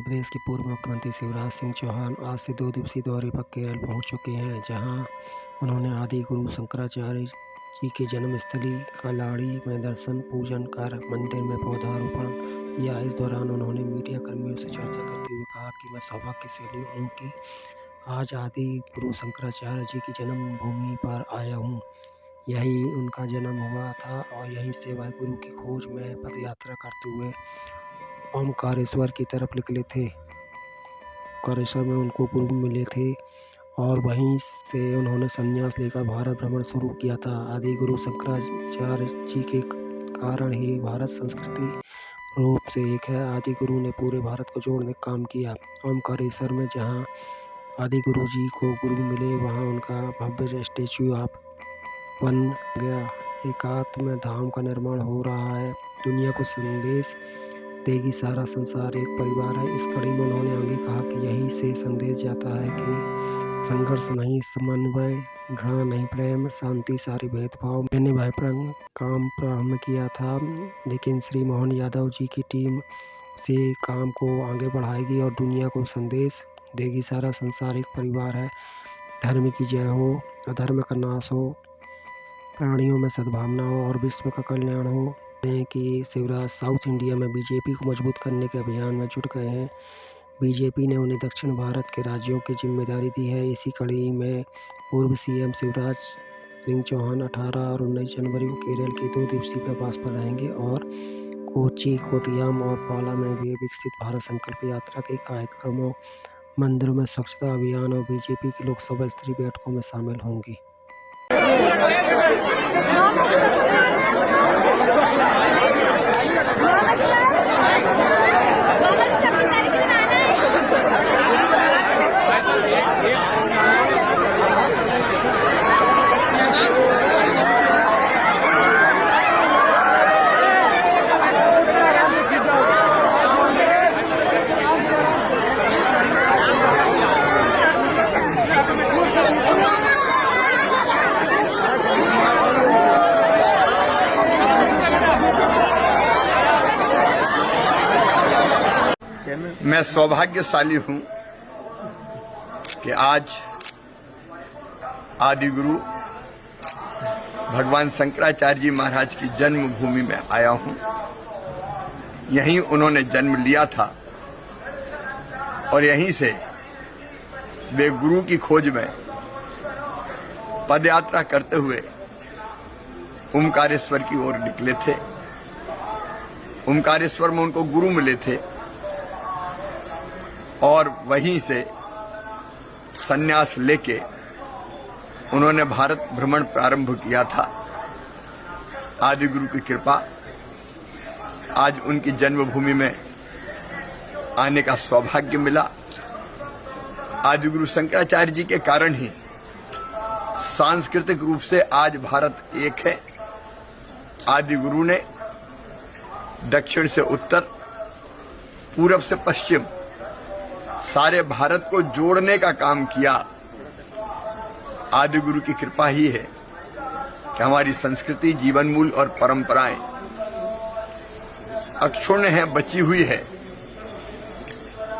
प्रदेश के पूर्व मुख्यमंत्री शिवराज सिंह चौहान आज से 2 दिवसीय दौरे पर केरल पहुंच चुके हैं, जहां उन्होंने आदि गुरु शंकराचार्य जी के जन्मस्थली कल्लाड़ी में दर्शन पूजन कर मंदिर में पौधारोपण किया। इस दौरान उन्होंने मीडिया कर्मियों से चर्चा करते हुए कहा कि मैं सौभाग्यशाली हूं कि आज आदि गुरु शंकराचार्य जी की जन्मभूमि पर आया हूं। यही उनका जन्म हुआ था और यहीं से वह गुरु की खोज में पदयात्रा करते हुए ओमकारेश्वर की तरफ निकले थे। ओमकारेश्वर में उनको गुरु मिले थे और वहीं से उन्होंने संन्यास लेकर भारत भ्रमण शुरू किया था। आदि गुरु शंकराचार्य जी के कारण ही भारत संस्कृति रूप से एक है। आदि गुरु ने पूरे भारत को जोड़ने का काम किया। ओमकारेश्वर में जहां आदि गुरु जी को गुरु मिले, वहां उनका भव्य स्टैच्यू ऑफ बन गया। एकात्म धाम का निर्माण हो रहा है। दुनिया को संदेश देगी सारा संसार एक परिवार है। इस कड़ी में उन्होंने आगे कहा कि यही से संदेश जाता है कि संघर्ष नहीं समन्वय, घृणा नहीं प्रेम, शांति सारे भेदभाव। मैंने भयप्रंग काम प्रारंभ किया था, लेकिन श्री मोहन यादव जी की टीम से काम को आगे बढ़ाएगी और दुनिया को संदेश देगी सारा संसार एक परिवार है। धर्म की जय हो, अधर्म का नाश हो, प्राणियों में सद्भावना हो और विश्व का कल्याण हो। कि शिवराज साउथ इंडिया में बीजेपी को मजबूत करने के अभियान में जुट गए हैं। बीजेपी ने उन्हें दक्षिण भारत के राज्यों की जिम्मेदारी दी है। इसी कड़ी में पूर्व सीएम शिवराज सिंह चौहान 18 और 19 जनवरी को केरल के 2 दिवसीय प्रवास पर रहेंगे और कोच्चि, कोट्टयम और पाला में भी विकसित भारत संकल्प यात्रा के कार्यक्रमों, मंदिरों में स्वच्छता अभियान और बीजेपी की लोकसभा स्तरीय बैठकों में शामिल होंगी। मैं सौभाग्यशाली हूं कि आज आदि गुरु भगवान शंकराचार्य जी महाराज की जन्मभूमि में आया हूं। यहीं उन्होंने जन्म लिया था और यहीं से वे गुरु की खोज में पदयात्रा करते हुए ओमकारेश्वर की ओर निकले थे। ओमकारेश्वर में उनको गुरु मिले थे और वहीं से संन्यास लेके उन्होंने भारत भ्रमण प्रारंभ किया था। आदि गुरु की कृपा, आज उनकी जन्मभूमि में आने का सौभाग्य मिला। आदि गुरु शंकराचार्य जी के कारण ही सांस्कृतिक रूप से आज भारत एक है। आदि गुरु ने दक्षिण से उत्तर, पूरब से पश्चिम सारे भारत को जोड़ने का काम किया। आदि गुरु की कृपा ही है कि हमारी संस्कृति, जीवन मूल्य और परंपराएं अक्षुण्ण है, बची हुई है।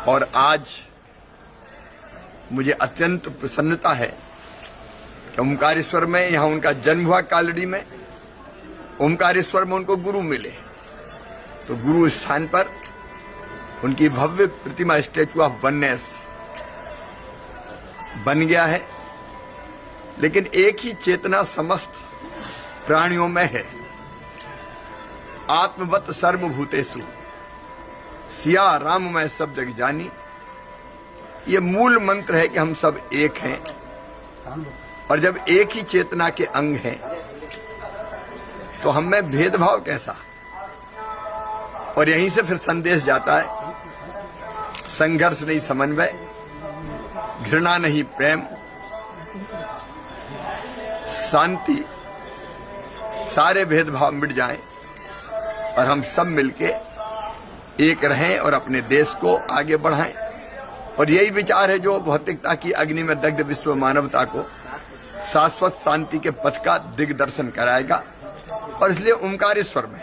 और आज मुझे अत्यंत प्रसन्नता है कि ओमकारेश्वर में, यहां उनका जन्म हुआ कालड़ी में, ओमकारेश्वर में उनको गुरु मिले। तो गुरु स्थान पर उनकी भव्य प्रतिमा, स्टैच्यू ऑफ वननेस बन गया है। लेकिन एक ही चेतना समस्त प्राणियों में है। आत्मवत सर्वभूतेषु सिया राम मैं सब जग जानी। ये मूल मंत्र है कि हम सब एक हैं। और जब एक ही चेतना के अंग हैं तो हम में भेदभाव कैसा। और यहीं से फिर संदेश जाता है, संघर्ष नहीं समन्वय, घृणा नहीं प्रेम, शांति, सारे भेदभाव मिट जाएं और हम सब मिलके एक रहें और अपने देश को आगे बढ़ाएं। और यही विचार है जो भौतिकता की अग्नि में दग्ध विश्व मानवता को शाश्वत शांति के पथ का दिग्दर्शन कराएगा। और इसलिए ओमकारेश्वर में,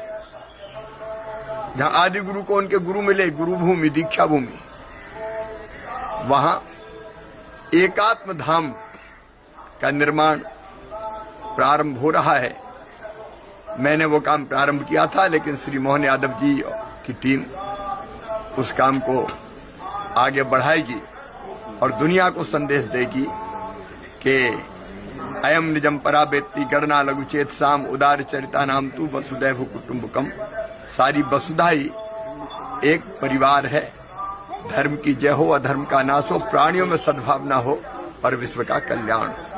जहां आदि गुरु को उनके गुरु मिले, गुरु भूमि, दीक्षा भूमि, वहां एकात्म धाम का निर्माण प्रारंभ हो रहा है। मैंने वो काम प्रारंभ किया था, लेकिन श्री मोहन यादव जी की टीम उस काम को आगे बढ़ाएगी और दुनिया को संदेश देगी कि अयम निजम पराबेत्ति गणना लघुचेत साम उदार चरिता नाम तू वसुदैव कुटुंबकम। सारी वसुधा ही एक परिवार है। धर्म की जय हो, अधर्म का नाश हो, प्राणियों में सद्भावना हो और विश्व का कल्याण हो।